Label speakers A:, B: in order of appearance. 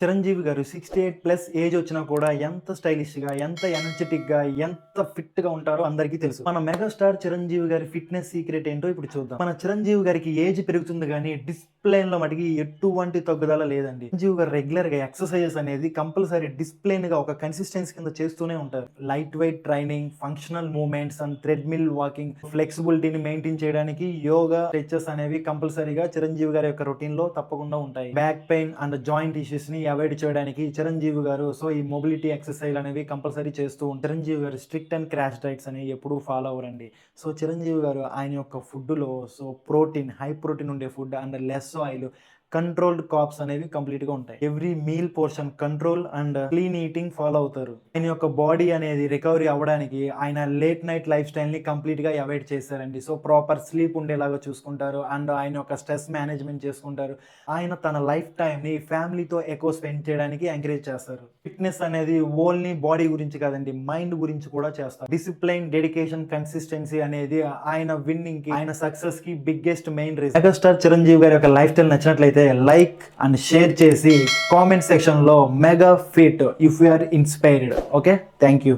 A: చిరంజీవి గారు 68+ ఏజ్ వచ్చినా కూడా ఎంత స్టైలిష్‌గా, ఎంత ఎనర్జిటిక్‌గా, ఎంత ఫిట్‌గా ఉంటారో అందరికీ తెలుసు. మన మెగాస్టార్ చిరంజీవి గారి ఫిట్‌నెస్ సీక్రెట్ ఏంటో ఇప్పుడు చూద్దాం. మన చిరంజీవి గారికి ఏజ్ పెరుగుతుంది గానీ డిసిప్లిన్‌లో మటికి ఎటువంటి తగ్గుదల లేదండి. చిరంజీవి గారు రెగ్యులర్‌గా ఎక్సర్‌సైజెస్ అనేది కంపల్సరీ డిసిప్లిన్‌గా ఒక కన్సిస్టెన్సీ కింద చేస్తూనే ఉంటారు. Light weight training, functional movements and treadmill walking, ఫ్లెక్సిబిలిటీని మెయింటైన్ చేయడానికి యోగా, స్ట్రెచెస్ అనేవి కంపల్సరీగా చిరంజీవి గారి యొక్క రొటీన్‌లో తప్పకుండా ఉంటాయి. బ్యాక్ పెయిన్ అండ్ జాయింట్ ఇష్యూస్‌ని అవాయిడ్ చేయడానికి చిరంజీవి గారు ఈ మొబిలిటీ ఎక్సర్సైజ్ అనేవి కంపల్సరీ చేస్తూ ఉంటారు. చిరంజీవి గారు స్ట్రిక్ట్ అండ్ క్రాష్ డైట్స్ అనేవి ఎప్పుడూ ఫాలో అవ్వరండి. చిరంజీవి గారు ఆయన యొక్క ఫుడ్‌లో ప్రోటీన్, హై ప్రోటీన్ ఉండే food and less oil, controlled carbs అనేవి కంప్లీట్‌గా ఉంటాయి. Every meal portion control and clean eating follow అవుతారు. ఆయన యొక్క బాడీ అనేది రికవరీ అవ్వడానికి ఆయన లేట్ నైట్ లైఫ్ స్టైల్‌ని కంప్లీట్‌గా అవాయిడ్ చేశారండి. ప్రాపర్ స్లీప్ ఉండేలాగా చూసుకుంటారు అండ్ ఆయన యొక్క స్ట్రెస్ మేనేజ్మెంట్ చేసుకుంటారు. ఆయన తన లైఫ్ టైమ్‌ని ఫ్యామిలీతో ఎక్కువ స్పెండ్ చేయడానికి ఎంకరేజ్ చేస్తారు. ఫిట్‌నెస్ అనేది ఓన్లీ బాడీ గురించి కాదండి, మైండ్ గురించి కూడా చేస్తారు. డిసిప్లైన్, డెడికేషన్, కన్సిస్టెన్సీ అనేది ఆయన విన్నింగ్‌కి, ఆయన సక్సెస్‌కి biggest main reason. Megastar Chiranjeevi గారి యొక్క లైఫ్ స్టైల్ నచ్చినట్లయితే లైక్ అండ్ షేర్ చేసి కామెంట్ సెక్షన్‌లో mega fit if you are inspired. Okay, thank you.